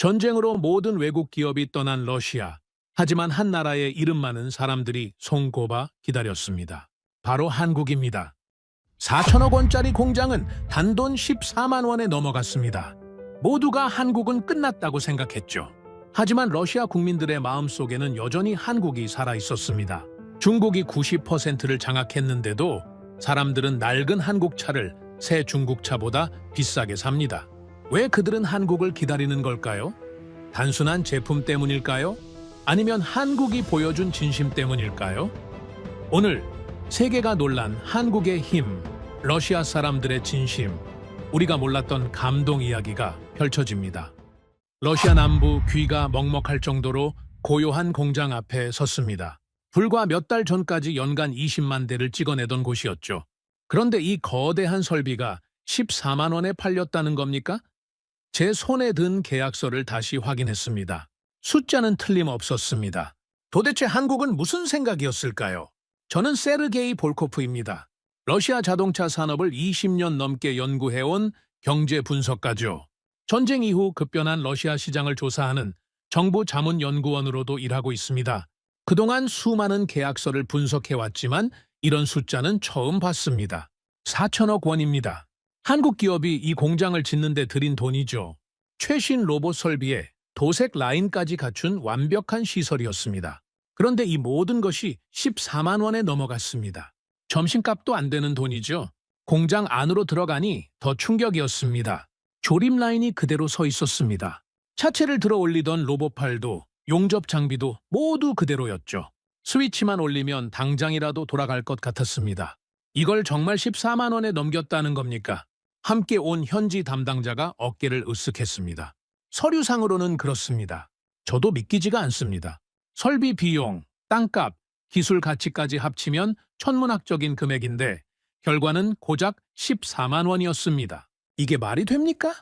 전쟁으로 모든 외국 기업이 떠난 러시아. 하지만 한 나라의 이름 많은 사람들이 손꼽아 기다렸습니다. 바로 한국입니다. 4천억 원짜리 공장은 단돈 14만 원에 넘어갔습니다. 모두가 한국은 끝났다고 생각했죠. 하지만 러시아 국민들의 마음속에는 여전히 한국이 살아있었습니다. 중국이 90%를 장악했는데도 사람들은 낡은 한국 차를 새 중국 차보다 비싸게 삽니다. 왜 그들은 한국을 기다리는 걸까요? 단순한 제품 때문일까요? 아니면 한국이 보여준 진심 때문일까요? 오늘 세계가 놀란 한국의 힘, 러시아 사람들의 진심, 우리가 몰랐던 감동 이야기가 펼쳐집니다. 러시아 남부 귀가 먹먹할 정도로 고요한 공장 앞에 섰습니다. 불과 몇 달 전까지 연간 20만 대를 찍어내던 곳이었죠. 그런데 이 거대한 설비가 14만 원에 팔렸다는 겁니까? 제 손에 든 계약서를 다시 확인했습니다. 숫자는 틀림없었습니다. 도대체 한국은 무슨 생각이었을까요? 저는 세르게이 볼코프입니다. 러시아 자동차 산업을 20년 넘게 연구해온 경제 분석가죠. 전쟁 이후 급변한 러시아 시장을 조사하는 정부 자문연구원으로도 일하고 있습니다. 그동안 수많은 계약서를 분석해왔지만 이런 숫자는 처음 봤습니다. 4천억 원입니다. 한국 기업이 이 공장을 짓는 데 들인 돈이죠. 최신 로봇 설비에 도색 라인까지 갖춘 완벽한 시설이었습니다. 그런데 이 모든 것이 14만 원에 넘어갔습니다. 점심값도 안 되는 돈이죠. 공장 안으로 들어가니 더 충격이었습니다. 조립 라인이 그대로 서 있었습니다. 차체를 들어 올리던 로봇팔도 용접 장비도 모두 그대로였죠. 스위치만 올리면 당장이라도 돌아갈 것 같았습니다. 이걸 정말 14만 원에 넘겼다는 겁니까? 함께 온 현지 담당자가 어깨를 으쓱했습니다. 서류상으로는 그렇습니다. 저도 믿기지가 않습니다. 설비 비용, 땅값, 기술 가치까지 합치면 천문학적인 금액인데 결과는 고작 14만 원이었습니다. 이게 말이 됩니까?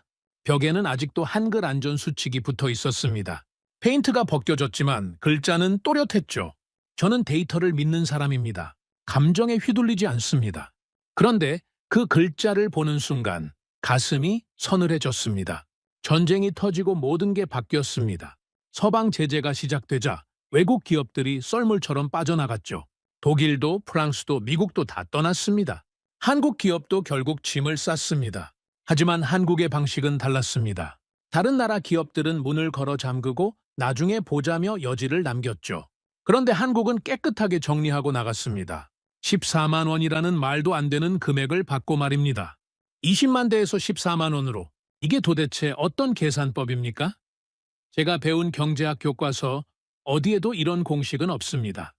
벽에는 아직도 한글 안전 수칙이 붙어 있었습니다. 페인트가 벗겨졌지만 글자는 또렷했죠. 저는 데이터를 믿는 사람입니다. 감정에 휘둘리지 않습니다. 그런데 그 글자를 보는 순간 가슴이 서늘해졌습니다. 전쟁이 터지고 모든 게 바뀌었습니다. 서방 제재가 시작되자 외국 기업들이 썰물처럼 빠져나갔죠. 독일도 프랑스도 미국도 다 떠났습니다. 한국 기업도 결국 짐을 쌌습니다. 하지만 한국의 방식은 달랐습니다. 다른 나라 기업들은 문을 걸어 잠그고 나중에 보자며 여지를 남겼죠. 그런데 한국은 깨끗하게 정리하고 나갔습니다. 14만 원이라는 말도 안 되는 금액을 받고 말입니다. 20만 대에서 14만 원으로. 이게 도대체 어떤 계산법입니까? 제가 배운 경제학 교과서 어디에도 이런 공식은 없습니다.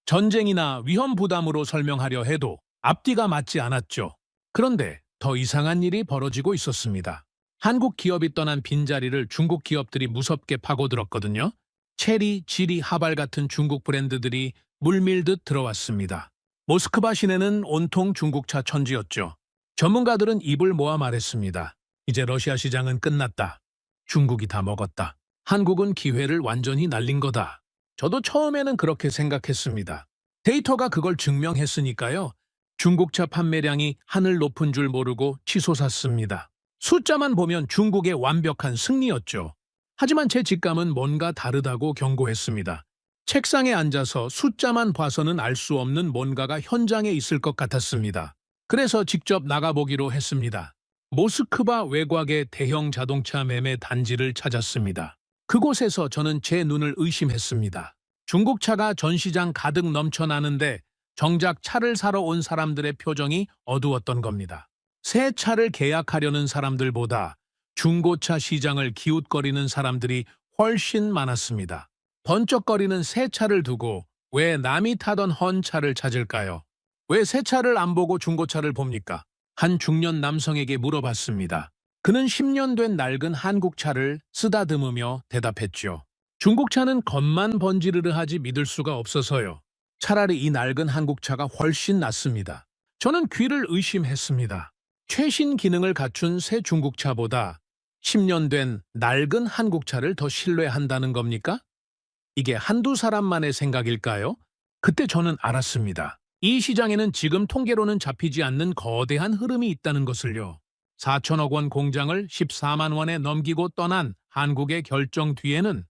전쟁이나 위험 부담으로 설명하려 해도 앞뒤가 맞지 않았죠. 그런데 더 이상한 일이 벌어지고 있었습니다. 한국 기업이 떠난 빈자리를 중국 기업들이 무섭게 파고들었거든요. 체리, 지리, 하발 같은 중국 브랜드들이 물밀듯 들어왔습니다. 모스크바 시내는 온통 중국차 천지였죠. 전문가들은 입을 모아 말했습니다. 이제 러시아 시장은 끝났다. 중국이 다 먹었다. 한국은 기회를 완전히 날린 거다. 저도 처음에는 그렇게 생각했습니다. 데이터가 그걸 증명했으니까요. 중국차 판매량이 하늘 높은 줄 모르고 치솟았습니다. 숫자만 보면 중국의 완벽한 승리였죠. 하지만 제 직감은 뭔가 다르다고 경고했습니다. 책상에 앉아서 숫자만 봐서는 알 수 없는 뭔가가 현장에 있을 것 같았습니다. 그래서 직접 나가보기로 했습니다. 모스크바 외곽의 대형 자동차 매매 단지를 찾았습니다. 그곳에서 저는 제 눈을 의심했습니다. 중국차가 전시장 가득 넘쳐나는데 정작 차를 사러 온 사람들의 표정이 어두웠던 겁니다. 새 차를 계약하려는 사람들보다 중고차 시장을 기웃거리는 사람들이 훨씬 많았습니다. 번쩍거리는 새 차를 두고 왜 남이 타던 헌 차를 찾을까요? 왜 새 차를 안 보고 중고차를 봅니까? 한 중년 남성에게 물어봤습니다. 그는 10년 된 낡은 한국 차를 쓰다듬으며 대답했죠. 중국차는 겉만 번지르르하지 믿을 수가 없어서요. 차라리 이 낡은 한국차가 훨씬 낫습니다. 저는 귀를 의심했습니다. 최신 기능을 갖춘 새 중국차보다 10년 된 낡은 한국차를 더 신뢰한다는 겁니까? 이게 한두 사람만의 생각일까요? 그때 저는 알았습니다. 이 시장에는 지금 통계로는 잡히지 않는 거대한 흐름이 있다는 것을요. 4천억 원 공장을 14만 원에 넘기고 떠난 한국의 결정 뒤에는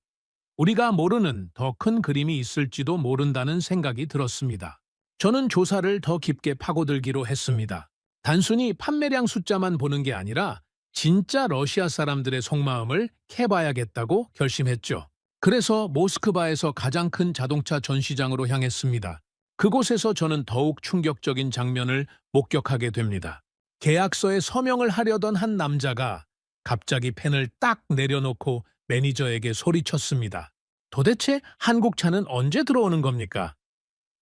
우리가 모르는 더 큰 그림이 있을지도 모른다는 생각이 들었습니다. 저는 조사를 더 깊게 파고들기로 했습니다. 단순히 판매량 숫자만 보는 게 아니라 진짜 러시아 사람들의 속마음을 캐봐야겠다고 결심했죠. 그래서 모스크바에서 가장 큰 자동차 전시장으로 향했습니다. 그곳에서 저는 더욱 충격적인 장면을 목격하게 됩니다. 계약서에 서명을 하려던 한 남자가 갑자기 펜을 딱 내려놓고 매니저에게 소리쳤습니다. 도대체 한국 차는 언제 들어오는 겁니까?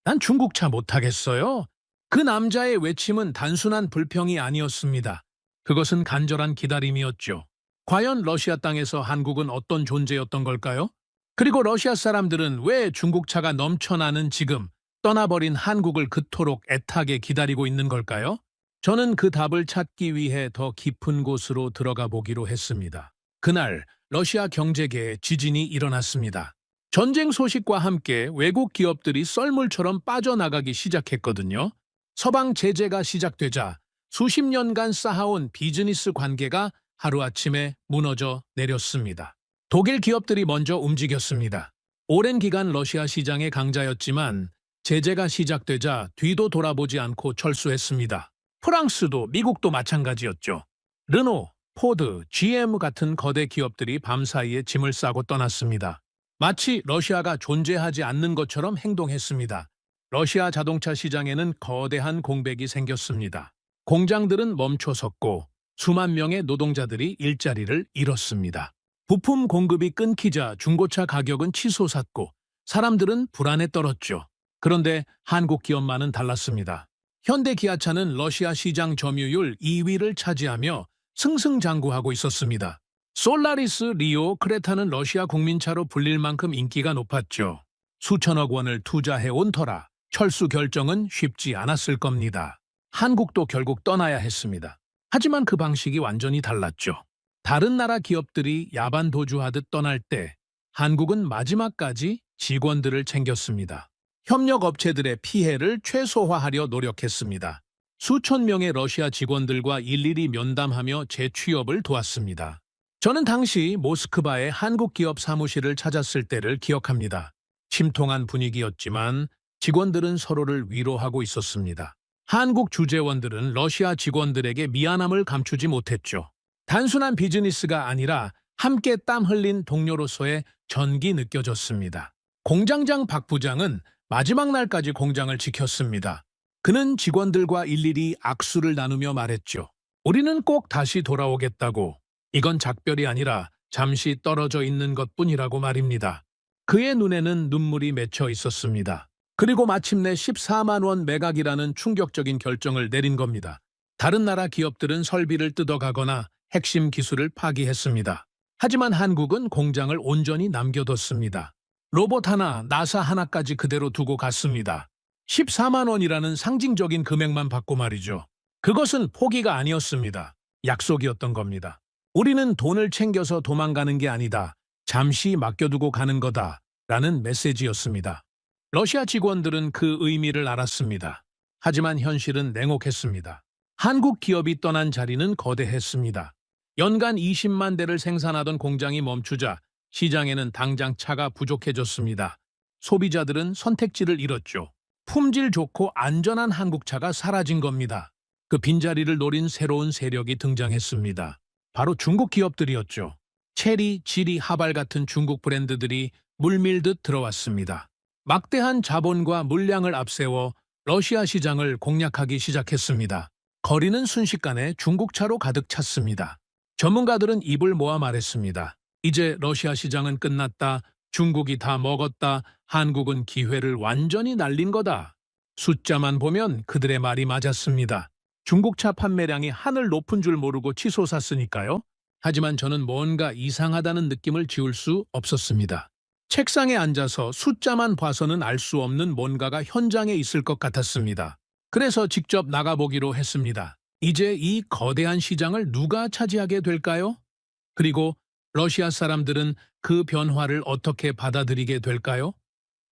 난 중국 차 못 타겠어요. 그 남자의 외침은 단순한 불평이 아니었습니다. 그것은 간절한 기다림이었죠. 과연 러시아 땅에서 한국은 어떤 존재였던 걸까요? 그리고 러시아 사람들은 왜 중국차가 넘쳐나는 지금 떠나버린 한국을 그토록 애타게 기다리고 있는 걸까요? 저는 그 답을 찾기 위해 더 깊은 곳으로 들어가 보기로 했습니다. 그날 러시아 경제계에 지진이 일어났습니다. 전쟁 소식과 함께 외국 기업들이 썰물처럼 빠져나가기 시작했거든요. 서방 제재가 시작되자 수십 년간 쌓아온 비즈니스 관계가 하루아침에 무너져 내렸습니다. 독일 기업들이 먼저 움직였습니다. 오랜 기간 러시아 시장의 강자였지만 제재가 시작되자 뒤도 돌아보지 않고 철수했습니다. 프랑스도 미국도 마찬가지였죠. 르노, 포드, GM 같은 거대 기업들이 밤사이에 짐을 싸고 떠났습니다. 마치 러시아가 존재하지 않는 것처럼 행동했습니다. 러시아 자동차 시장에는 거대한 공백이 생겼습니다. 공장들은 멈춰섰고 수만 명의 노동자들이 일자리를 잃었습니다. 부품 공급이 끊기자 중고차 가격은 치솟았고 사람들은 불안에 떨었죠. 그런데 한국 기업만은 달랐습니다. 현대기아차는 러시아 시장 점유율 2위를 차지하며 승승장구하고 있었습니다. 솔라리스, 리오, 크레타는 러시아 국민차로 불릴 만큼 인기가 높았죠. 수천억 원을 투자해온 터라 철수 결정은 쉽지 않았을 겁니다. 한국도 결국 떠나야 했습니다. 하지만 그 방식이 완전히 달랐죠. 다른 나라 기업들이 야반 도주하듯 떠날 때 한국은 마지막까지 직원들을 챙겼습니다. 협력업체들의 피해를 최소화하려 노력했습니다. 수천 명의 러시아 직원들과 일일이 면담하며 재취업을 도왔습니다. 저는 당시 모스크바의 한국 기업 사무실을 찾았을 때를 기억합니다. 침통한 분위기였지만 직원들은 서로를 위로하고 있었습니다. 한국 주재원들은 러시아 직원들에게 미안함을 감추지 못했죠. 단순한 비즈니스가 아니라 함께 땀 흘린 동료로서의 전기 느껴졌습니다. 공장장 박 부장은 마지막 날까지 공장을 지켰습니다. 그는 직원들과 일일이 악수를 나누며 말했죠. 우리는 꼭 다시 돌아오겠다고. 이건 작별이 아니라 잠시 떨어져 있는 것뿐이라고 말입니다. 그의 눈에는 눈물이 맺혀 있었습니다. 그리고 마침내 14만 원 매각이라는 충격적인 결정을 내린 겁니다. 다른 나라 기업들은 설비를 뜯어가거나 핵심 기술을 파기했습니다. 하지만 한국은 공장을 온전히 남겨뒀습니다. 로봇 하나, 나사 하나까지 그대로 두고 갔습니다. 14만 원이라는 상징적인 금액만 받고 말이죠. 그것은 포기가 아니었습니다. 약속이었던 겁니다. 우리는 돈을 챙겨서 도망가는 게 아니다. 잠시 맡겨두고 가는 거다. 라는 메시지였습니다. 러시아 직원들은 그 의미를 알았습니다. 하지만 현실은 냉혹했습니다. 한국 기업이 떠난 자리는 거대했습니다. 연간 20만 대를 생산하던 공장이 멈추자 시장에는 당장 차가 부족해졌습니다. 소비자들은 선택지를 잃었죠. 품질 좋고 안전한 한국차가 사라진 겁니다. 그 빈자리를 노린 새로운 세력이 등장했습니다. 바로 중국 기업들이었죠. 체리, 지리, 하발 같은 중국 브랜드들이 물밀듯 들어왔습니다. 막대한 자본과 물량을 앞세워 러시아 시장을 공략하기 시작했습니다. 거리는 순식간에 중국차로 가득 찼습니다. 전문가들은 입을 모아 말했습니다. 이제 러시아 시장은 끝났다. 중국이 다 먹었다. 한국은 기회를 완전히 날린 거다. 숫자만 보면 그들의 말이 맞았습니다. 중국차 판매량이 하늘 높은 줄 모르고 치솟았으니까요. 하지만 저는 뭔가 이상하다는 느낌을 지울 수 없었습니다. 책상에 앉아서 숫자만 봐서는 알 수 없는 뭔가가 현장에 있을 것 같았습니다. 그래서 직접 나가보기로 했습니다. 이제 이 거대한 시장을 누가 차지하게 될까요? 그리고 러시아 사람들은 그 변화를 어떻게 받아들이게 될까요?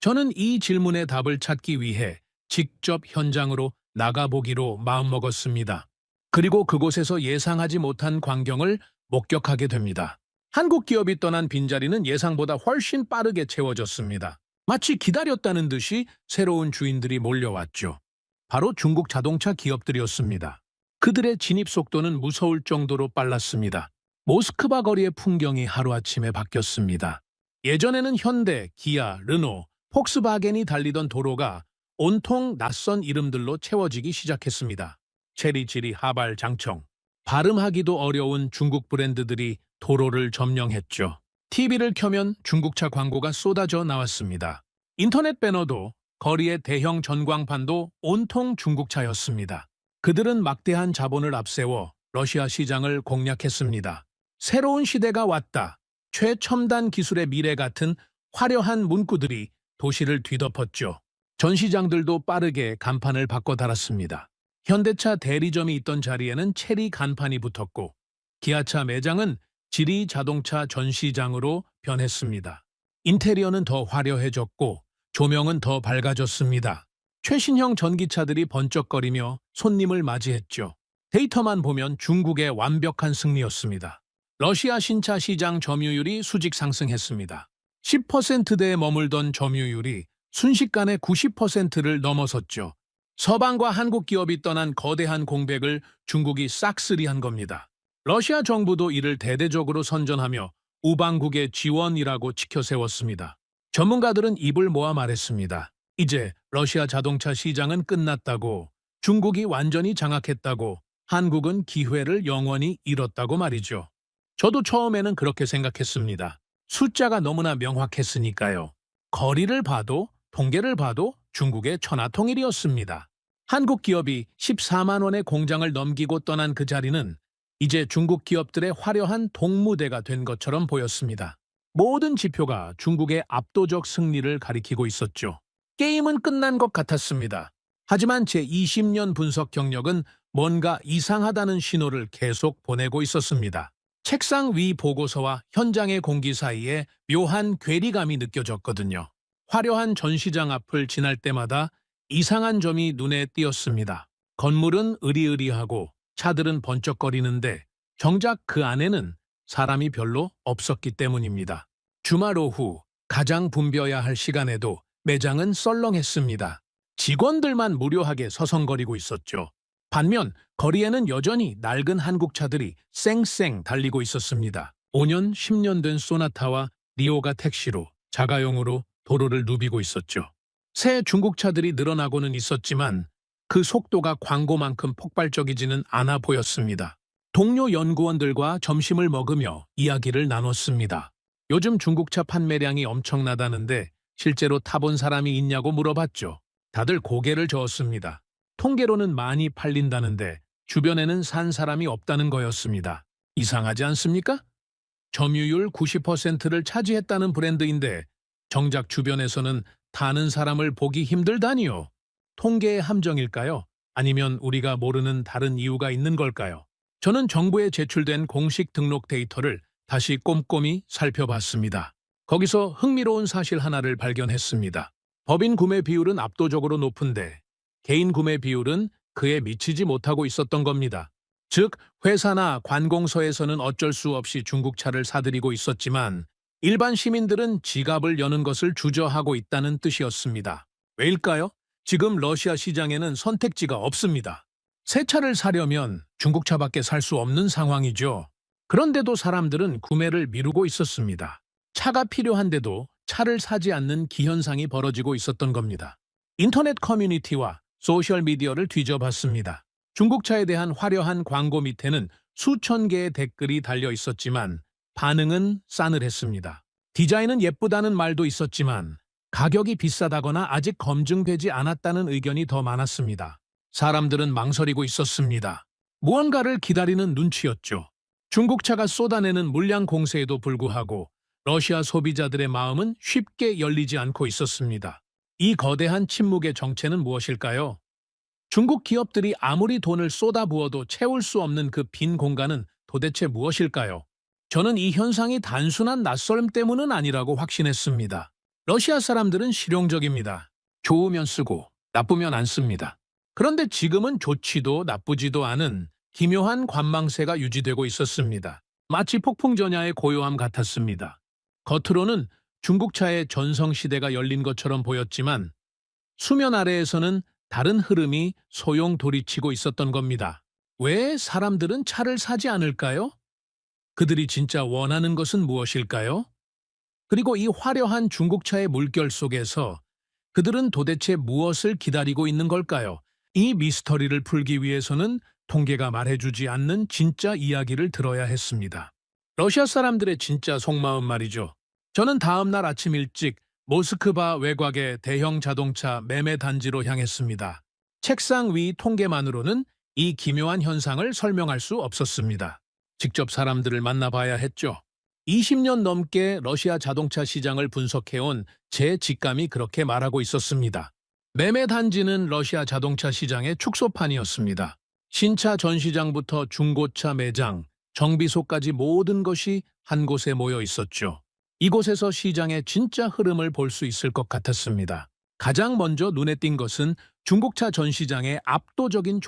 저는 이 질문의 답을 찾기 위해 직접 현장으로 나가보기로 마음먹었습니다. 그리고 그곳에서 예상하지 못한 광경을 목격하게 됩니다. 한국 기업이 떠난 빈자리는 예상보다 훨씬 빠르게 채워졌습니다. 마치 기다렸다는 듯이 새로운 주인들이 몰려왔죠. 바로 중국 자동차 기업들이었습니다. 그들의 진입 속도는 무서울 정도로 빨랐습니다. 모스크바 거리의 풍경이 하루아침에 바뀌었습니다. 예전에는 현대, 기아, 르노, 폭스바겐이 달리던 도로가 온통 낯선 이름들로 채워지기 시작했습니다. 체리지리, 하발, 장청. 발음하기도 어려운 중국 브랜드들이 도로를 점령했죠. TV를 켜면 중국차 광고가 쏟아져 나왔습니다. 인터넷 배너도 거리의 대형 전광판도 온통 중국차였습니다. 그들은 막대한 자본을 앞세워 러시아 시장을 공략했습니다. 새로운 시대가 왔다. 최첨단 기술의 미래 같은 화려한 문구들이 도시를 뒤덮었죠. 전시장들도 빠르게 간판을 바꿔 달았습니다. 현대차 대리점이 있던 자리에는 체리 간판이 붙었고 기아차 매장은 지리 자동차 전시장으로 변했습니다. 인테리어는 더 화려해졌고 조명은 더 밝아졌습니다. 최신형 전기차들이 번쩍거리며 손님을 맞이했죠. 데이터만 보면 중국의 완벽한 승리였습니다. 러시아 신차 시장 점유율이 수직 상승했습니다. 10%대에 머물던 점유율이 순식간에 90%를 넘어섰죠. 서방과 한국 기업이 떠난 거대한 공백을 중국이 싹쓸이한 겁니다. 러시아 정부도 이를 대대적으로 선전하며 우방국의 지원이라고 치켜세웠습니다. 전문가들은 입을 모아 말했습니다. 이제 러시아 자동차 시장은 끝났다고, 중국이 완전히 장악했다고, 한국은 기회를 영원히 잃었다고 말이죠. 저도 처음에는 그렇게 생각했습니다. 숫자가 너무나 명확했으니까요. 거리를 봐도 통계를 봐도 중국의 천하통일이었습니다. 한국 기업이 14만 원의 공장을 넘기고 떠난 그 자리는 이제 중국 기업들의 화려한 동무대가 된 것처럼 보였습니다. 모든 지표가 중국의 압도적 승리를 가리키고 있었죠. 게임은 끝난 것 같았습니다. 하지만 제20년 분석 경력은 뭔가 이상하다는 신호를 계속 보내고 있었습니다. 책상 위 보고서와 현장의 공기 사이에 묘한 괴리감이 느껴졌거든요. 화려한 전시장 앞을 지날 때마다 이상한 점이 눈에 띄었습니다. 건물은 으리으리하고 차들은 번쩍거리는데 정작 그 안에는 사람이 별로 없었기 때문입니다. 주말 오후 가장 붐벼야 할 시간에도 매장은 썰렁했습니다. 직원들만 무료하게 서성거리고 있었죠. 반면 거리에는 여전히 낡은 한국차들이 쌩쌩 달리고 있었습니다. 5년, 10년 된 소나타와 리오가 택시로, 자가용으로 도로를 누비고 있었죠. 새 중국차들이 늘어나고는 있었지만 그 속도가 광고만큼 폭발적이지는 않아 보였습니다. 동료 연구원들과 점심을 먹으며 이야기를 나눴습니다. 요즘 중국차 판매량이 엄청나다는데 실제로 타본 사람이 있냐고 물어봤죠. 다들 고개를 저었습니다. 통계로는 많이 팔린다는데 주변에는 산 사람이 없다는 거였습니다. 이상하지 않습니까? 점유율 90%를 차지했다는 브랜드인데 정작 주변에서는 타는 사람을 보기 힘들다니요. 통계의 함정일까요? 아니면 우리가 모르는 다른 이유가 있는 걸까요? 저는 정부에 제출된 공식 등록 데이터를 다시 꼼꼼히 살펴봤습니다. 거기서 흥미로운 사실 하나를 발견했습니다. 법인 구매 비율은 압도적으로 높은데 개인 구매 비율은 그에 미치지 못하고 있었던 겁니다. 즉, 회사나 관공서에서는 어쩔 수 없이 중국차를 사들이고 있었지만 일반 시민들은 지갑을 여는 것을 주저하고 있다는 뜻이었습니다. 왜일까요? 지금 러시아 시장에는 선택지가 없습니다. 새 차를 사려면 중국차밖에 살 수 없는 상황이죠. 그런데도 사람들은 구매를 미루고 있었습니다. 차가 필요한데도 차를 사지 않는 기현상이 벌어지고 있었던 겁니다. 인터넷 커뮤니티와 소셜미디어를 뒤져봤습니다. 중국차에 대한 화려한 광고 밑에는 수천 개의 댓글이 달려 있었지만 반응은 싸늘했습니다. 디자인은 예쁘다는 말도 있었지만 가격이 비싸다거나 아직 검증되지 않았다는 의견이 더 많았습니다. 사람들은 망설이고 있었습니다. 무언가를 기다리는 눈치였죠. 중국차가 쏟아내는 물량 공세에도 불구하고 러시아 소비자들의 마음은 쉽게 열리지 않고 있었습니다. 이 거대한 침묵의 정체는 무엇일까요? 중국 기업들이 아무리 돈을 쏟아부어도 채울 수 없는 그 빈 공간은 도대체 무엇일까요? 저는 이 현상이 단순한 낯설음 때문은 아니라고 확신했습니다. 러시아 사람들은 실용적입니다. 좋으면 쓰고 나쁘면 안 씁니다. 그런데 지금은 좋지도 나쁘지도 않은 기묘한 관망세가 유지되고 있었습니다. 마치 폭풍전야의 고요함 같았습니다. 겉으로는 중국차의 전성시대가 열린 것처럼 보였지만 수면 아래에서는 다른 흐름이 소용돌이치고 있었던 겁니다. 왜 사람들은 차를 사지 않을까요? 그들이 진짜 원하는 것은 무엇일까요? 그리고 이 화려한 중국차의 물결 속에서 그들은 도대체 무엇을 기다리고 있는 걸까요? 이 미스터리를 풀기 위해서는 통계가 말해주지 않는 진짜 이야기를 들어야 했습니다. 러시아 사람들의 진짜 속마음 말이죠. 저는 다음 날 아침 일찍 모스크바 외곽의 대형 자동차 매매 단지로 향했습니다. 책상 위 통계만으로는 이 기묘한 현상을 설명할 수 없었습니다. 직접 사람들을 만나봐야 했죠. 20년 넘게 러시아 자동차 시장을 분석해온 제 직감이 그렇게 말하고 있었습니다. 매매 단지는 러시아 자동차 시장의 축소판이었습니다. 신차 전시장부터 중고차 매장, 정비소까지 모든 것이 한 곳에 모여 있었죠. 이곳에서 시장의 진짜 흐름을 볼 수 있을 것 같았습니다. 가장 먼저 눈에 띈 것은 중국차 전시장의 압도적인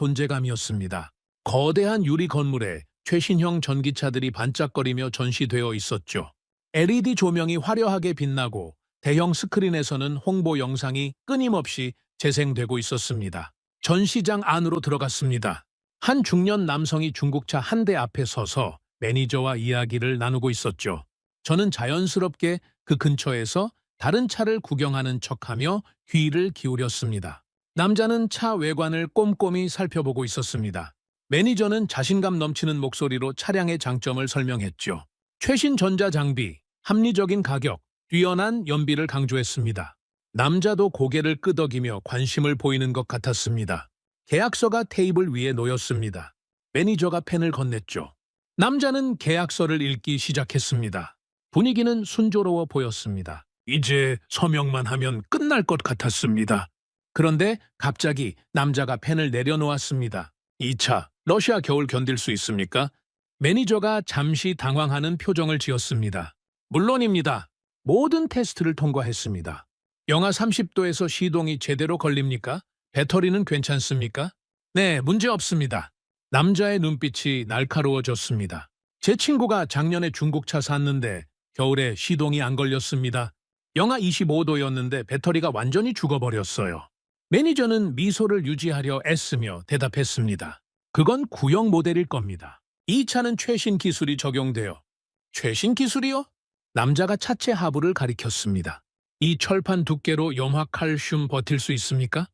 존재감이었습니다. 거대한 유리 건물에 최신형 전기차들이 반짝거리며 전시되어 있었죠. LED 조명이 화려하게 빛나고 대형 스크린에서는 홍보 영상이 끊임없이 재생되고 있었습니다. 전시장 안으로 들어갔습니다. 한 중년 남성이 중국차 한 대 앞에 서서 매니저와 이야기를 나누고 있었죠. 저는 자연스럽게 그 근처에서 다른 차를 구경하는 척하며 귀를 기울였습니다. 남자는 차 외관을 꼼꼼히 살펴보고 있었습니다. 매니저는 자신감 넘치는 목소리로 차량의 장점을 설명했죠. 최신 전자장비, 합리적인 가격, 뛰어난 연비를 강조했습니다. 남자도 고개를 끄덕이며 관심을 보이는 것 같았습니다. 계약서가 테이블 위에 놓였습니다. 매니저가 펜을 건넸죠. 남자는 계약서를 읽기 시작했습니다. 분위기는 순조로워 보였습니다. 이제 서명만 하면 끝날 것 같았습니다. 그런데 갑자기 남자가 펜을 내려놓았습니다. 이 차, 러시아 겨울 견딜 수 있습니까? 매니저가 잠시 당황하는 표정을 지었습니다. 물론입니다. 모든 테스트를 통과했습니다. 영하 30도에서 시동이 제대로 걸립니까? 배터리는 괜찮습니까? 네, 문제 없습니다. 남자의 눈빛이 날카로워졌습니다. 제 친구가 작년에 중국차 샀는데 겨울에 시동이 안 걸렸습니다. 영하 25도였는데 배터리가 완전히 죽어버렸어요. 매니저는 미소를 유지하려 애쓰며 대답했습니다. 그건 구형 모델일 겁니다. 이 차는 최신 기술이 적용되어. 최신 기술이요? 남자가 차체 하부를 가리켰습니다. 이 철판 두께로 염화 칼슘 버틸 수 있습니까?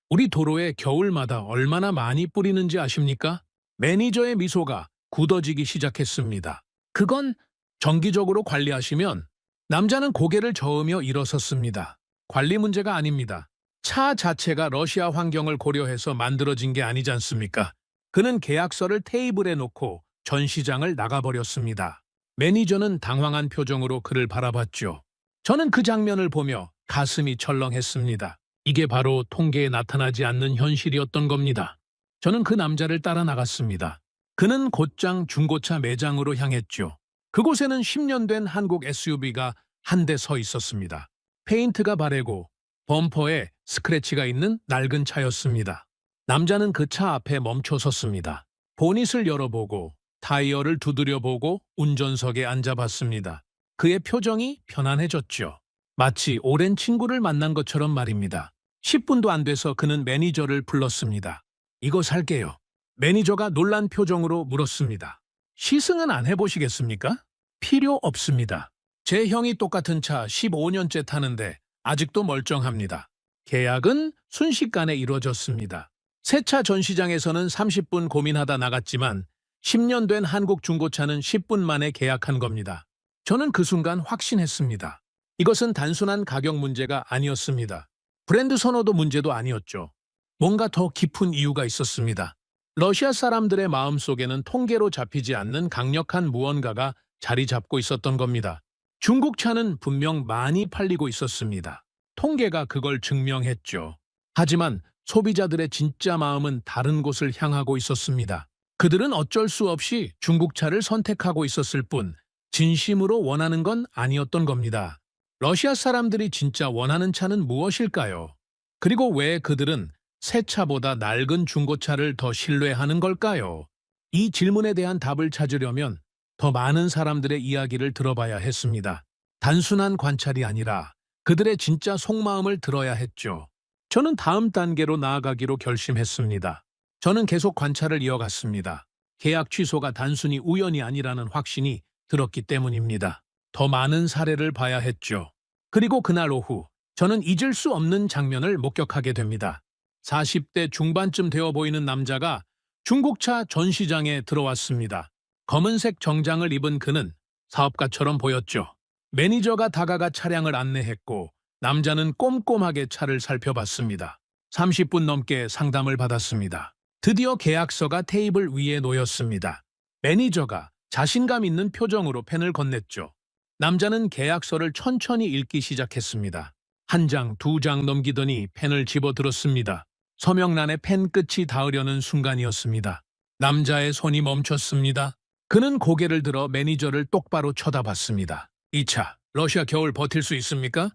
우리 도로에 겨울마다 얼마나 많이 뿌리는지 아십니까? 매니저의 미소가 굳어지기 시작했습니다. 그건 정기적으로 관리하시면 남자는 고개를 저으며 일어섰습니다. 관리 문제가 아닙니다. 차 자체가 러시아 환경을 고려해서 만들어진 게 아니지 않습니까? 그는 계약서를 테이블에 놓고 전시장을 나가버렸습니다. 매니저는 당황한 표정으로 그를 바라봤죠. 저는 그 장면을 보며 가슴이 철렁했습니다. 이게 바로 통계에 나타나지 않는 현실이었던 겁니다. 저는 그 남자를 따라 나갔습니다. 그는 곧장 중고차 매장으로 향했죠. 그곳에는 10년 된 한국 SUV가 한 대 서 있었습니다. 페인트가 바래고 범퍼에 스크래치가 있는 낡은 차였습니다. 남자는 그 차 앞에 멈춰 섰습니다. 보닛을 열어보고 타이어를 두드려보고 운전석에 앉아봤습니다. 그의 표정이 편안해졌죠. 마치 오랜 친구를 만난 것처럼 말입니다. 10분도 안 돼서 그는 매니저를 불렀습니다. 이거 살게요. 매니저가 놀란 표정으로 물었습니다. 시승은 안 해보시겠습니까? 필요 없습니다. 제 형이 똑같은 차 15년째 타는데 아직도 멀쩡합니다. 계약은 순식간에 이루어졌습니다. 새 차 전시장에서는 30분 고민하다 나갔지만 10년 된 한국 중고차는 10분 만에 계약한 겁니다. 저는 그 순간 확신했습니다. 이것은 단순한 가격 문제가 아니었습니다. 브랜드 선호도 문제도 아니었죠. 뭔가 더 깊은 이유가 있었습니다. 러시아 사람들의 마음속에는 통계로 잡히지 않는 강력한 무언가가 자리 잡고 있었던 겁니다. 중국 차는 분명 많이 팔리고 있었습니다. 통계가 그걸 증명했죠. 하지만 소비자들의 진짜 마음은 다른 곳을 향하고 있었습니다. 그들은 어쩔 수 없이 중국차를 선택하고 있었을 뿐 진심으로 원하는 건 아니었던 겁니다. 러시아 사람들이 진짜 원하는 차는 무엇일까요? 그리고 왜 그들은 새 차보다 낡은 중고차를 더 신뢰하는 걸까요? 이 질문에 대한 답을 찾으려면 더 많은 사람들의 이야기를 들어봐야 했습니다. 단순한 관찰이 아니라 그들의 진짜 속마음을 들어야 했죠. 저는 다음 단계로 나아가기로 결심했습니다. 저는 계속 관찰을 이어갔습니다. 계약 취소가 단순히 우연이 아니라는 확신이 들었기 때문입니다. 더 많은 사례를 봐야 했죠. 그리고 그날 오후 저는 잊을 수 없는 장면을 목격하게 됩니다. 40대 중반쯤 되어 보이는 남자가 중국차 전시장에 들어왔습니다. 검은색 정장을 입은 그는 사업가처럼 보였죠. 매니저가 다가가 차량을 안내했고 남자는 꼼꼼하게 차를 살펴봤습니다. 30분 넘게 상담을 받았습니다. 드디어 계약서가 테이블 위에 놓였습니다. 매니저가 자신감 있는 표정으로 펜을 건넸죠. 남자는 계약서를 천천히 읽기 시작했습니다. 한 장, 두 장 넘기더니 펜을 집어들었습니다. 서명란에 펜 끝이 닿으려는 순간이었습니다. 남자의 손이 멈췄습니다. 그는 고개를 들어 매니저를 똑바로 쳐다봤습니다. 이 차, 러시아 겨울 버틸 수 있습니까?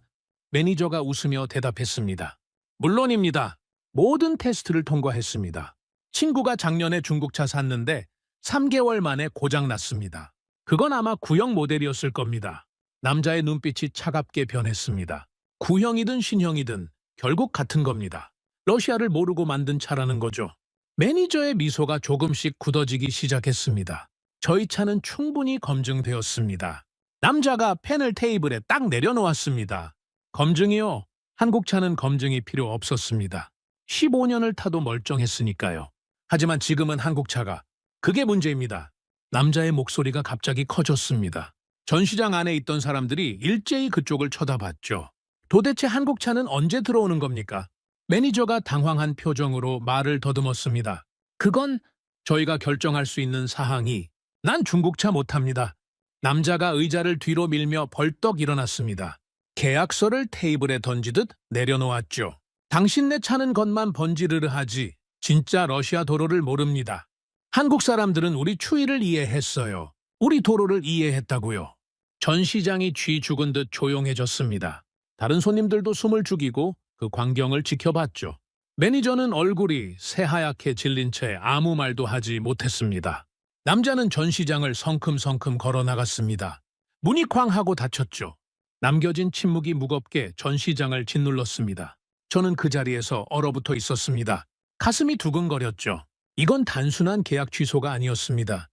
매니저가 웃으며 대답했습니다. 물론입니다. 모든 테스트를 통과했습니다. 친구가 작년에 중국차 샀는데 3개월 만에 고장났습니다. 그건 아마 구형 모델이었을 겁니다. 남자의 눈빛이 차갑게 변했습니다. 구형이든 신형이든 결국 같은 겁니다. 러시아를 모르고 만든 차라는 거죠. 매니저의 미소가 조금씩 굳어지기 시작했습니다. 저희 차는 충분히 검증되었습니다. 남자가 펜을 테이블에 딱 내려놓았습니다. 검증이요? 한국 차는 검증이 필요 없었습니다. 15년을 타도 멀쩡했으니까요. 하지만 지금은 한국 차가 그게 문제입니다. 남자의 목소리가 갑자기 커졌습니다. 전시장 안에 있던 사람들이 일제히 그쪽을 쳐다봤죠. 도대체 한국 차는 언제 들어오는 겁니까? 매니저가 당황한 표정으로 말을 더듬었습니다. 그건 저희가 결정할 수 있는 사항이 난 중국차 못합니다. 남자가 의자를 뒤로 밀며 벌떡 일어났습니다. 계약서를 테이블에 던지듯 내려놓았죠. 당신네 차는 것만 번지르르 하지 진짜 러시아 도로를 모릅니다. 한국 사람들은 우리 추위를 이해했어요. 우리 도로를 이해했다고요. 전시장이 쥐 죽은 듯 조용해졌습니다. 다른 손님들도 숨을 죽이고 그 광경을 지켜봤죠. 매니저는 얼굴이 새하얗게 질린 채 아무 말도 하지 못했습니다. 남자는 전시장을 성큼성큼 걸어 나갔습니다. 문이 쾅 하고 닫혔죠. 남겨진 침묵이 무겁게 전시장을 짓눌렀습니다. 저는 그 자리에서 얼어붙어 있었습니다. 가슴이 두근거렸죠. 이건 단순한 계약 취소가 아니었습니다.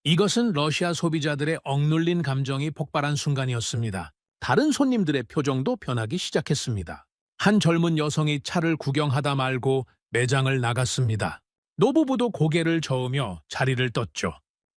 이것은 러시아 소비자들의 억눌린 감정이 폭발한 순간이었습니다. 다른 손님들의 표정도 변하기 시작했습니다. 한 젊은 여성이 차를 구경하다 말고 매장을 나갔습니다. 노부부도 고개를 저으며 자리를 떴죠.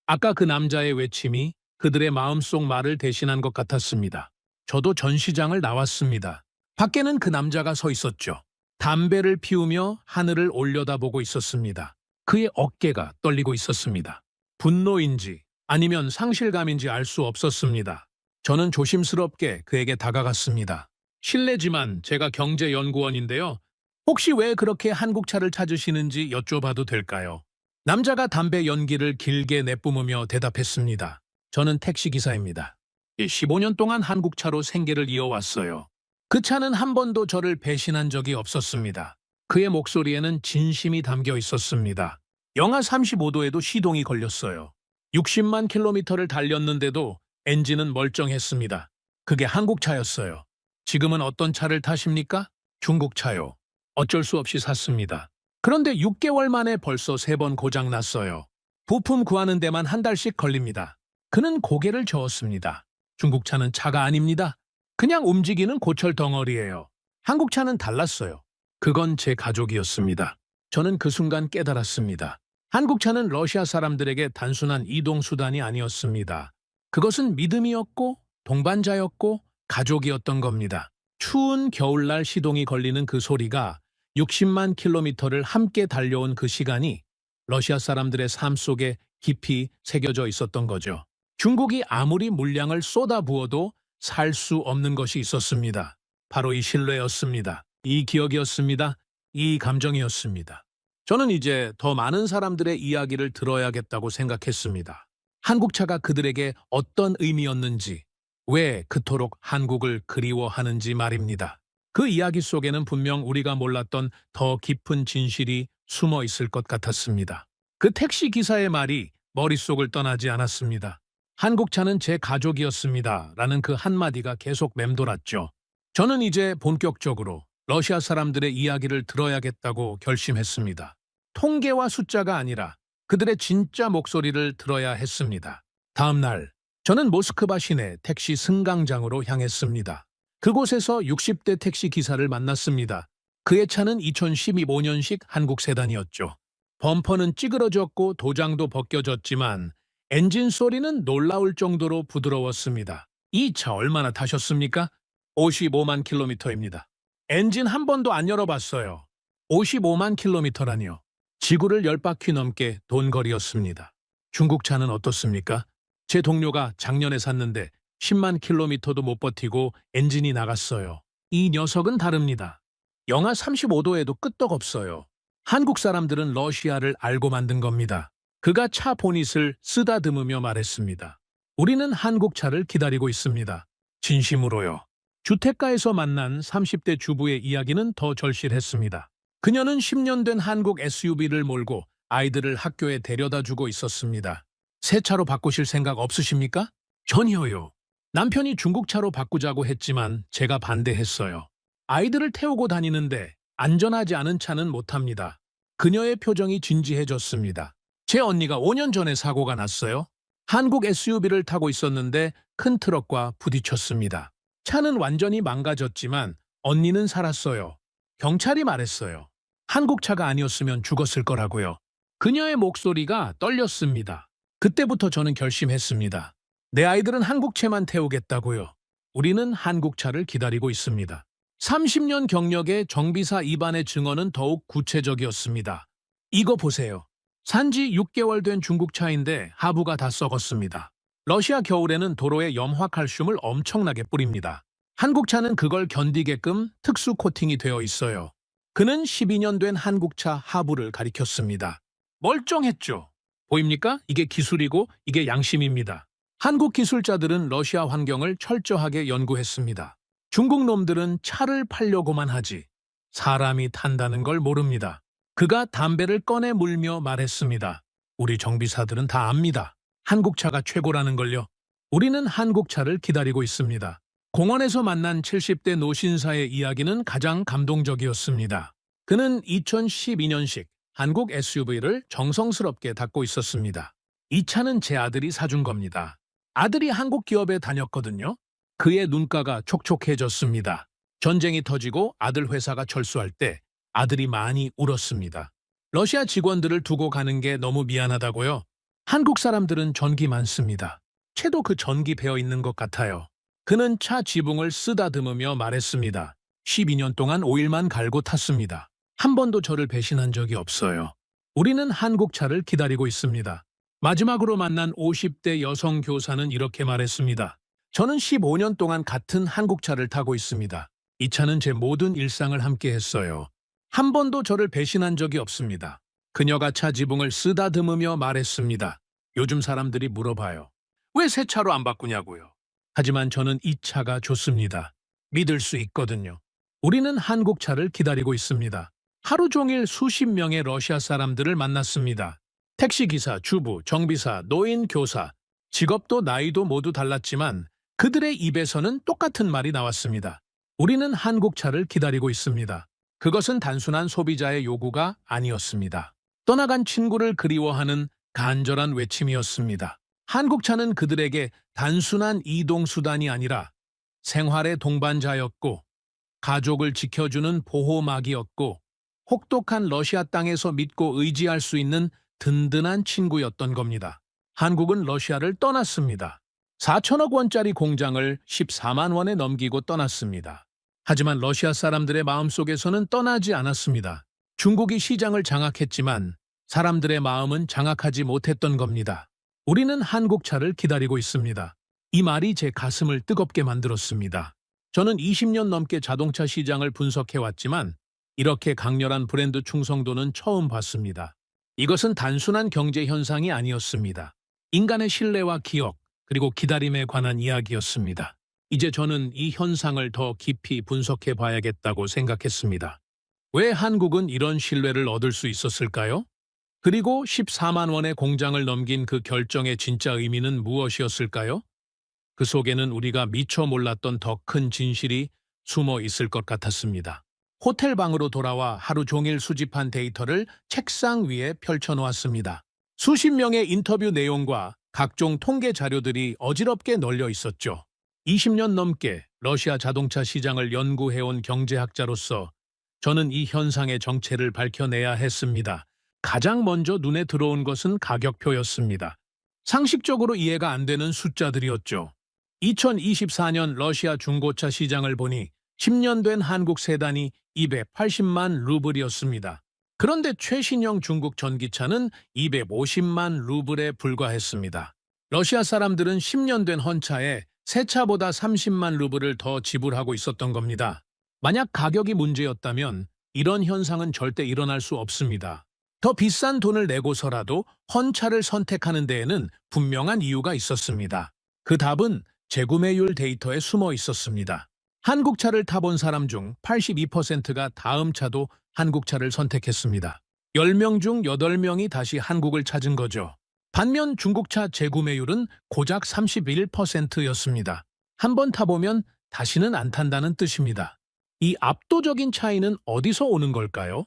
아까 그 남자의 외침이 그들의 마음속 말을 대신한 것 같았습니다. 저도 전시장을 나왔습니다. 밖에는 그 남자가 서 있었죠. 담배를 피우며 하늘을 올려다보고 있었습니다. 그의 어깨가 떨리고 있었습니다. 분노인지 아니면 상실감인지 알 수 없었습니다. 저는 조심스럽게 그에게 다가갔습니다. 실례지만 제가 경제연구원인데요. 혹시 왜 그렇게 한국 차를 찾으시는지 여쭤봐도 될까요? 남자가 담배 연기를 길게 내뿜으며 대답했습니다. 저는 택시기사입니다. 15년 동안 한국 차로 생계를 이어왔어요. 그 차는 한 번도 저를 배신한 적이 없었습니다. 그의 목소리에는 진심이 담겨 있었습니다. 영하 35도에도 시동이 걸렸어요. 60만 킬로미터를 달렸는데도 엔진은 멀쩡했습니다. 그게 한국 차였어요. 지금은 어떤 차를 타십니까? 중국 차요. 어쩔 수 없이 샀습니다. 그런데 6개월 만에 벌써 3번 고장 났어요. 부품 구하는 데만 한 달씩 걸립니다. 그는 고개를 저었습니다. 중국 차는 차가 아닙니다. 그냥 움직이는 고철 덩어리예요. 한국 차는 달랐어요. 그건 제 가족이었습니다. 저는 그 순간 깨달았습니다. 한국 차는 러시아 사람들에게 단순한 이동 수단이 아니었습니다. 그것은 믿음이었고 동반자였고 가족이었던 겁니다. 추운 겨울날 시동이 걸리는 그 소리가 60만 킬로미터를 함께 달려온 그 시간이 러시아 사람들의 삶 속에 깊이 새겨져 있었던 거죠. 중국이 아무리 물량을 쏟아부어도 살 수 없는 것이 있었습니다. 바로 이 신뢰였습니다. 이 기억이었습니다. 이 감정이었습니다. 저는 이제 더 많은 사람들의 이야기를 들어야겠다고 생각했습니다. 한국차가 그들에게 어떤 의미였는지, 왜 그토록 한국을 그리워하는지 말입니다. 그 이야기 속에는 분명 우리가 몰랐던 더 깊은 진실이 숨어 있을 것 같았습니다. 그 택시 기사의 말이 머릿속을 떠나지 않았습니다. 한국차는 제 가족이었습니다. 라는 그 한마디가 계속 맴돌았죠. 저는 이제 본격적으로 러시아 사람들의 이야기를 들어야겠다고 결심했습니다. 통계와 숫자가 아니라 그들의 진짜 목소리를 들어야 했습니다. 다음 날, 저는 모스크바 시내 택시 승강장으로 향했습니다. 그곳에서 60대 택시 기사를 만났습니다. 그의 차는 2015년식 한국 세단이었죠. 범퍼는 찌그러졌고 도장도 벗겨졌지만 엔진 소리는 놀라울 정도로 부드러웠습니다. 이 차 얼마나 타셨습니까? 55만 킬로미터입니다. 엔진 한 번도 안 열어봤어요. 55만 킬로미터라니요. 지구를 10바퀴 넘게 돈 거리였습니다. 중국 차는 어떻습니까? 제 동료가 작년에 샀는데 10만 킬로미터도 못 버티고 엔진이 나갔어요. 이 녀석은 다릅니다. 영하 35도에도 끄떡없어요. 한국 사람들은 러시아를 알고 만든 겁니다. 그가 차 보닛을 쓰다듬으며 말했습니다. 우리는 한국 차를 기다리고 있습니다. 진심으로요. 주택가에서 만난 30대 주부의 이야기는 더 절실했습니다. 그녀는 10년 된 한국 SUV를 몰고 아이들을 학교에 데려다 주고 있었습니다. 새 차로 바꾸실 생각 없으십니까? 전혀요. 남편이 중국차로 바꾸자고 했지만 제가 반대했어요. 아이들을 태우고 다니는데 안전하지 않은 차는 못합니다. 그녀의 표정이 진지해졌습니다. 제 언니가 5년 전에 사고가 났어요. 한국 SUV를 타고 있었는데 큰 트럭과 부딪혔습니다. 차는 완전히 망가졌지만 언니는 살았어요. 경찰이 말했어요. 한국 차가 아니었으면 죽었을 거라고요. 그녀의 목소리가 떨렸습니다. 그때부터 저는 결심했습니다. 내 아이들은 한국차만 태우겠다고요. 우리는 한국차를 기다리고 있습니다. 30년 경력의 정비사 입안의 증언은 더욱 구체적이었습니다. 이거 보세요. 산지 6개월 된 중국차인데 하부가 다 썩었습니다. 러시아 겨울에는 도로에 염화칼슘을 엄청나게 뿌립니다. 한국차는 그걸 견디게끔 특수 코팅이 되어 있어요. 그는 12년 된 한국차 하부를 가리켰습니다. 멀쩡했죠? 보입니까? 이게 기술이고 이게 양심입니다. 한국 기술자들은 러시아 환경을 철저하게 연구했습니다. 중국 놈들은 차를 팔려고만 하지 사람이 탄다는 걸 모릅니다. 그가 담배를 꺼내 물며 말했습니다. 우리 정비사들은 다 압니다. 한국차가 최고라는 걸요. 우리는 한국차를 기다리고 있습니다. 공원에서 만난 70대 노신사의 이야기는 가장 감동적이었습니다. 그는 2012년식 한국 SUV를 정성스럽게 닦고 있었습니다. 이 차는 제 아들이 사준 겁니다. 아들이 한국 기업에 다녔거든요. 그의 눈가가 촉촉해졌습니다. 전쟁이 터지고 아들 회사가 철수할 때 아들이 많이 울었습니다. 러시아 직원들을 두고 가는 게 너무 미안하다고요. 한국 사람들은 전기 많습니다. 채도 그 전기 배어 있는 것 같아요. 그는 차 지붕을 쓰다듬으며 말했습니다. 12년 동안 오일만 갈고 탔습니다. 한 번도 저를 배신한 적이 없어요. 우리는 한국 차를 기다리고 있습니다. 마지막으로 만난 50대 여성 교사는 이렇게 말했습니다. 저는 15년 동안 같은 한국 차를 타고 있습니다. 이 차는 제 모든 일상을 함께 했어요. 한 번도 저를 배신한 적이 없습니다. 그녀가 차 지붕을 쓰다듬으며 말했습니다. 요즘 사람들이 물어봐요. 왜 새 차로 안 바꾸냐고요. 하지만 저는 이 차가 좋습니다. 믿을 수 있거든요. 우리는 한국 차를 기다리고 있습니다. 하루 종일 수십 명의 러시아 사람들을 만났습니다. 택시기사, 주부, 정비사, 노인, 교사, 직업도 나이도 모두 달랐지만 그들의 입에서는 똑같은 말이 나왔습니다. 우리는 한국 차를 기다리고 있습니다. 그것은 단순한 소비자의 요구가 아니었습니다. 떠나간 친구를 그리워하는 간절한 외침이었습니다. 한국 차는 그들에게 단순한 이동수단이 아니라 생활의 동반자였고 가족을 지켜주는 보호막이었고 혹독한 러시아 땅에서 믿고 의지할 수 있는 든든한 친구였던 겁니다. 한국은 러시아를 떠났습니다. 4천억 원짜리 공장을 14만 원에 넘기고 떠났습니다. 하지만 러시아 사람들의 마음속에서는 떠나지 않았습니다. 중국이 시장을 장악했지만 사람들의 마음은 장악하지 못했던 겁니다. 우리는 한국 차를 기다리고 있습니다. 이 말이 제 가슴을 뜨겁게 만들었습니다. 저는 20년 넘게 자동차 시장을 분석해왔지만 이렇게 강렬한 브랜드 충성도는 처음 봤습니다. 이것은 단순한 경제 현상이 아니었습니다. 인간의 신뢰와 기억, 그리고 기다림에 관한 이야기였습니다. 이제 저는 이 현상을 더 깊이 분석해 봐야겠다고 생각했습니다. 왜 한국은 이런 신뢰를 얻을 수 있었을까요? 그리고 14만 원의 공장을 넘긴 그 결정의 진짜 의미는 무엇이었을까요? 그 속에는 우리가 미처 몰랐던 더 큰 진실이 숨어 있을 것 같았습니다. 호텔 방으로 돌아와 하루 종일 수집한 데이터를 책상 위에 펼쳐놓았습니다. 수십 명의 인터뷰 내용과 각종 통계 자료들이 어지럽게 널려 있었죠. 20년 넘게 러시아 자동차 시장을 연구해온 경제학자로서 저는 이 현상의 정체를 밝혀내야 했습니다. 가장 먼저 눈에 들어온 것은 가격표였습니다. 상식적으로 이해가 안 되는 숫자들이었죠. 2024년 러시아 중고차 시장을 보니 10년 된 한국 세단이 280만 루블이었습니다. 그런데 최신형 중국 전기차는 250만 루블에 불과했습니다. 러시아 사람들은 10년 된 헌차에 새 차보다 30만 루블을 더 지불하고 있었던 겁니다. 만약 가격이 문제였다면 이런 현상은 절대 일어날 수 없습니다. 더 비싼 돈을 내고서라도 헌차를 선택하는 데에는 분명한 이유가 있었습니다. 그 답은 재구매율 데이터에 숨어 있었습니다. 한국차를 타본 사람 중 82%가 다음 차도 한국차를 선택했습니다. 10명 중 8명이 다시 한국을 찾은 거죠. 반면 중국차 재구매율은 고작 31%였습니다. 한 번 타보면 다시는 안 탄다는 뜻입니다. 이 압도적인 차이는 어디서 오는 걸까요?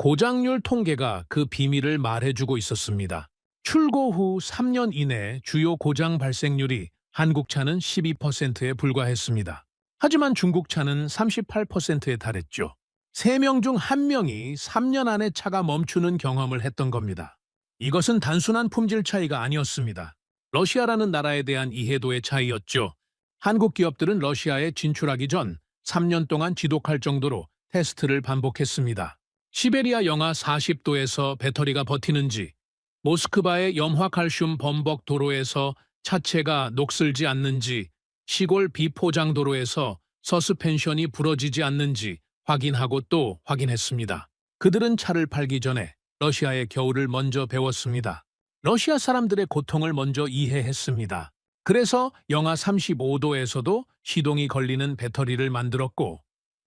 고장률 통계가 그 비밀을 말해주고 있었습니다. 출고 후 3년 이내 주요 고장 발생률이 한국차는 12%에 불과했습니다. 하지만 중국차는 38%에 달했죠. 3명 중 1명이 3년 안에 차가 멈추는 경험을 했던 겁니다. 이것은 단순한 품질 차이가 아니었습니다. 러시아라는 나라에 대한 이해도의 차이였죠. 한국 기업들은 러시아에 진출하기 전 3년 동안 지독할 정도로 테스트를 반복했습니다. 시베리아 영하 40도에서 배터리가 버티는지, 모스크바의 염화칼슘 범벅 도로에서 차체가 녹슬지 않는지, 시골 비포장 도로에서 서스펜션이 부러지지 않는지 확인하고 또 확인했습니다. 그들은 차를 팔기 전에 러시아의 겨울을 먼저 배웠습니다. 러시아 사람들의 고통을 먼저 이해했습니다. 그래서 영하 35도에서도 시동이 걸리는 배터리를 만들었고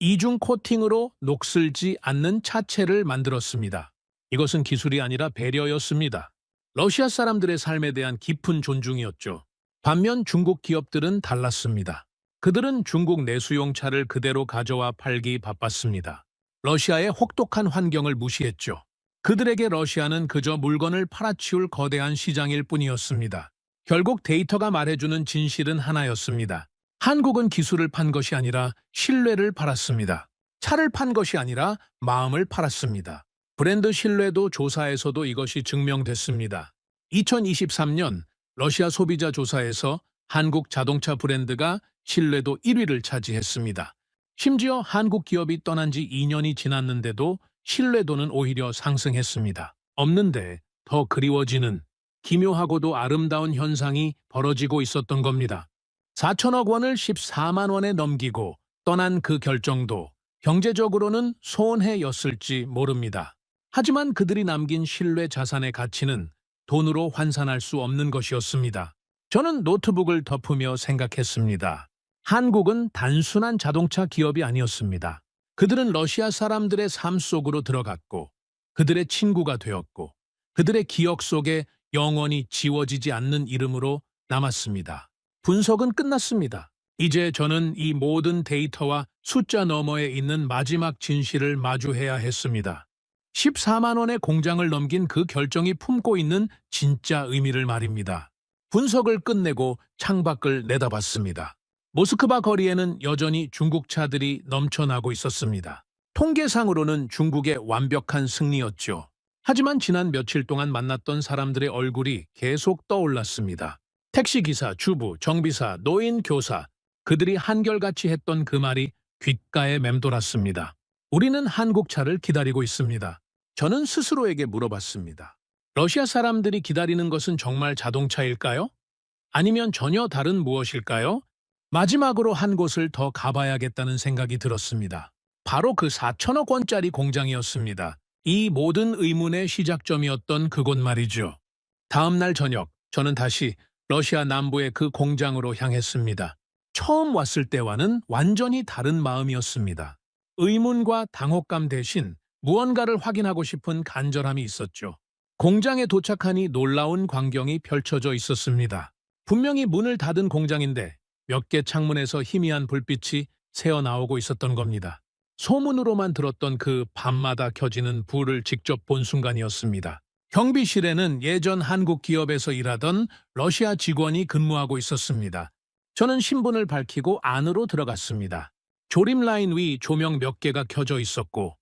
이중 코팅으로 녹슬지 않는 차체를 만들었습니다. 이것은 기술이 아니라 배려였습니다. 러시아 사람들의 삶에 대한 깊은 존중이었죠. 반면 중국 기업들은 달랐습니다. 그들은 중국 내수용 차를 그대로 가져와 팔기 바빴습니다. 러시아의 혹독한 환경을 무시했죠. 그들에게 러시아는 그저 물건을 팔아치울 거대한 시장일 뿐이었습니다. 결국 데이터가 말해주는 진실은 하나였습니다. 한국은 기술을 판 것이 아니라 신뢰를 팔았습니다. 차를 판 것이 아니라 마음을 팔았습니다. 브랜드 신뢰도 조사에서도 이것이 증명됐습니다. 2023년 러시아 소비자 조사에서 한국 자동차 브랜드가 신뢰도 1위를 차지했습니다. 심지어 한국 기업이 떠난 지 2년이 지났는데도 신뢰도는 오히려 상승했습니다. 없는데 더 그리워지는 기묘하고도 아름다운 현상이 벌어지고 있었던 겁니다. 4천억 원을 14만 원에 넘기고 떠난 그 결정도 경제적으로는 손해였을지 모릅니다. 하지만 그들이 남긴 신뢰 자산의 가치는 돈으로 환산할 수 없는 것이었습니다. 저는 노트북을 덮으며 생각했습니다. 한국은 단순한 자동차 기업이 아니었습니다. 그들은 러시아 사람들의 삶 속으로 들어갔고 그들의 친구가 되었고 그들의 기억 속에 영원히 지워지지 않는 이름으로 남았습니다. 분석은 끝났습니다. 이제 저는 이 모든 데이터와 숫자 너머에 있는 마지막 진실을 마주해야 했습니다. 14만 원의 공장을 넘긴 그 결정이 품고 있는 진짜 의미를 말입니다. 분석을 끝내고 창밖을 내다봤습니다. 모스크바 거리에는 여전히 중국 차들이 넘쳐나고 있었습니다. 통계상으로는 중국의 완벽한 승리였죠. 하지만 지난 며칠 동안 만났던 사람들의 얼굴이 계속 떠올랐습니다. 택시기사, 주부, 정비사, 노인, 교사, 그들이 한결같이 했던 그 말이 귓가에 맴돌았습니다. 우리는 한국 차를 기다리고 있습니다. 저는 스스로에게 물어봤습니다. 러시아 사람들이 기다리는 것은 정말 자동차일까요? 아니면 전혀 다른 무엇일까요? 마지막으로 한 곳을 더 가봐야겠다는 생각이 들었습니다. 바로 그 4천억 원짜리 공장이었습니다. 이 모든 의문의 시작점이었던 그곳 말이죠. 다음 날 저녁, 저는 다시 러시아 남부의 그 공장으로 향했습니다. 처음 왔을 때와는 완전히 다른 마음이었습니다. 의문과 당혹감 대신 무언가를 확인하고 싶은 간절함이 있었죠. 공장에 도착하니 놀라운 광경이 펼쳐져 있었습니다. 분명히 문을 닫은 공장인데 몇 개 창문에서 희미한 불빛이 새어나오고 있었던 겁니다. 소문으로만 들었던 그 밤마다 켜지는 불을 직접 본 순간이었습니다. 경비실에는 예전 한국 기업에서 일하던 러시아 직원이 근무하고 있었습니다. 저는 신분을 밝히고 안으로 들어갔습니다. 조림 라인 위 조명 몇 개가 켜져 있었고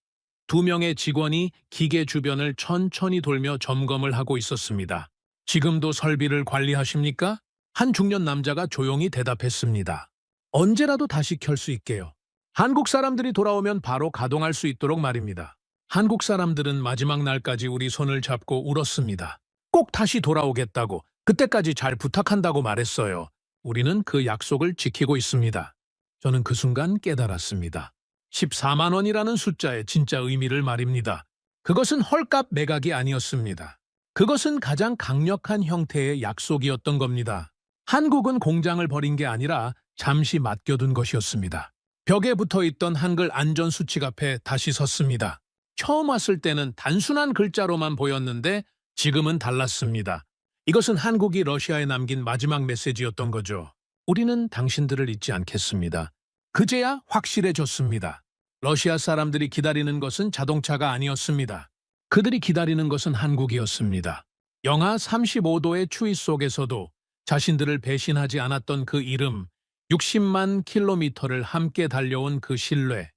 2명의 직원이 기계 주변을 천천히 돌며 점검을 하고 있었습니다. 지금도 설비를 관리하십니까? 한 중년 남자가 조용히 대답했습니다. 언제라도 다시 켤 수 있게요. 한국 사람들이 돌아오면 바로 가동할 수 있도록 말입니다. 한국 사람들은 마지막 날까지 우리 손을 잡고 울었습니다. 꼭 다시 돌아오겠다고, 그때까지 잘 부탁한다고 말했어요. 우리는 그 약속을 지키고 있습니다. 저는 그 순간 깨달았습니다. 14만 원이라는 숫자의 진짜 의미를 말입니다. 그것은 헐값 매각이 아니었습니다. 그것은 가장 강력한 형태의 약속이었던 겁니다. 한국은 공장을 버린 게 아니라 잠시 맡겨둔 것이었습니다. 벽에 붙어있던 한글 안전수칙 앞에 다시 섰습니다. 처음 왔을 때는 단순한 글자로만 보였는데 지금은 달랐습니다. 이것은 한국이 러시아에 남긴 마지막 메시지였던 거죠. 우리는 당신들을 잊지 않겠습니다. 그제야 확실해졌습니다. 러시아 사람들이 기다리는 것은 자동차가 아니었습니다. 그들이 기다리는 것은 한국이었습니다. 영하 35도의 추위 속에서도 자신들을 배신하지 않았던 그 이름, 60만 킬로미터를 함께 달려온 그 신뢰,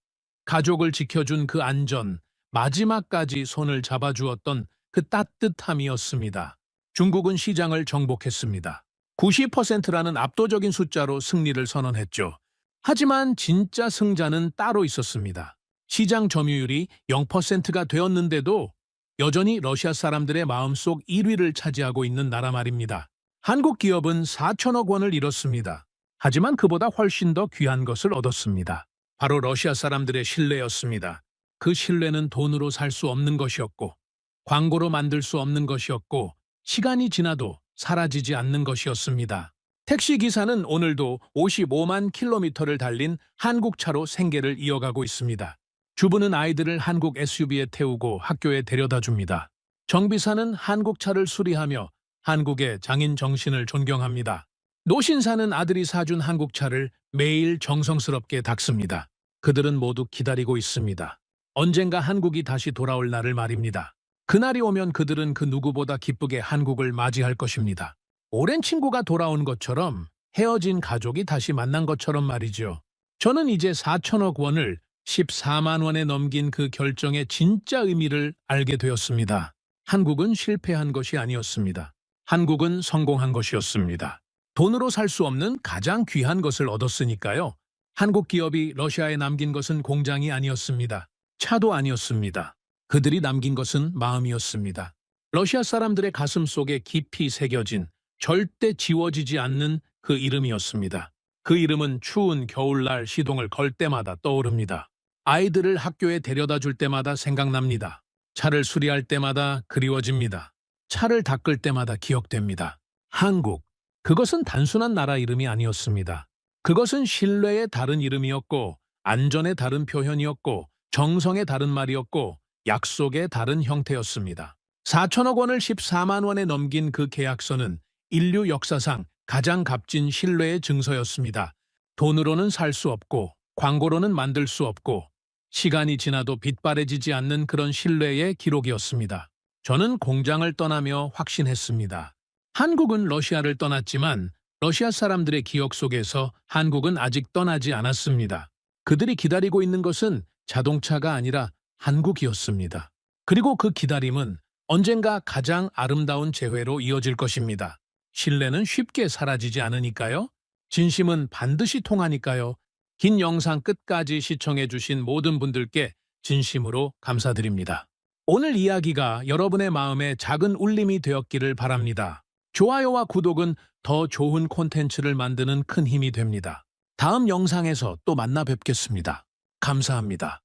가족을 지켜준 그 안전, 마지막까지 손을 잡아주었던 그 따뜻함이었습니다. 중국은 시장을 정복했습니다. 90%라는 압도적인 숫자로 승리를 선언했죠. 하지만 진짜 승자는 따로 있었습니다. 시장 점유율이 0%가 되었는데도 여전히 러시아 사람들의 마음속 1위를 차지하고 있는 나라 말입니다. 한국 기업은 4천억 원을 잃었습니다. 하지만 그보다 훨씬 더 귀한 것을 얻었습니다. 바로 러시아 사람들의 신뢰였습니다. 그 신뢰는 돈으로 살 수 없는 것이었고, 광고로 만들 수 없는 것이었고, 시간이 지나도 사라지지 않는 것이었습니다. 택시기사는 오늘도 55만 킬로미터를 달린 한국차로 생계를 이어가고 있습니다. 주부는 아이들을 한국 SUV에 태우고 학교에 데려다 줍니다. 정비사는 한국차를 수리하며 한국의 장인 정신을 존경합니다. 노신사는 아들이 사준 한국차를 매일 정성스럽게 닦습니다. 그들은 모두 기다리고 있습니다. 언젠가 한국이 다시 돌아올 날을 말입니다. 그날이 오면 그들은 그 누구보다 기쁘게 한국을 맞이할 것입니다. 오랜 친구가 돌아온 것처럼, 헤어진 가족이 다시 만난 것처럼 말이죠. 저는 이제 4천억 원을 14만 원에 넘긴 그 결정의 진짜 의미를 알게 되었습니다. 한국은 실패한 것이 아니었습니다. 한국은 성공한 것이었습니다. 돈으로 살 수 없는 가장 귀한 것을 얻었으니까요. 한국 기업이 러시아에 남긴 것은 공장이 아니었습니다. 차도 아니었습니다. 그들이 남긴 것은 마음이었습니다. 러시아 사람들의 가슴 속에 깊이 새겨진, 절대 지워지지 않는 그 이름이었습니다. 그 이름은 추운 겨울날 시동을 걸 때마다 떠오릅니다. 아이들을 학교에 데려다 줄 때마다 생각납니다. 차를 수리할 때마다 그리워집니다. 차를 닦을 때마다 기억됩니다. 한국, 그것은 단순한 나라 이름이 아니었습니다. 그것은 신뢰의 다른 이름이었고, 안전의 다른 표현이었고, 정성의 다른 말이었고, 약속의 다른 형태였습니다. 4천억 원을 14만 원에 넘긴 그 계약서는 인류 역사상 가장 값진 신뢰의 증서였습니다. 돈으로는 살 수 없고, 광고로는 만들 수 없고, 시간이 지나도 빛바래지지 않는 그런 신뢰의 기록이었습니다. 저는 공장을 떠나며 확신했습니다. 한국은 러시아를 떠났지만 러시아 사람들의 기억 속에서 한국은 아직 떠나지 않았습니다. 그들이 기다리고 있는 것은 자동차가 아니라 한국이었습니다. 그리고 그 기다림은 언젠가 가장 아름다운 재회로 이어질 것입니다. 신뢰는 쉽게 사라지지 않으니까요. 진심은 반드시 통하니까요. 긴 영상 끝까지 시청해주신 모든 분들께 진심으로 감사드립니다. 오늘 이야기가 여러분의 마음에 작은 울림이 되었기를 바랍니다. 좋아요와 구독은 더 좋은 콘텐츠를 만드는 큰 힘이 됩니다. 다음 영상에서 또 만나 뵙겠습니다. 감사합니다.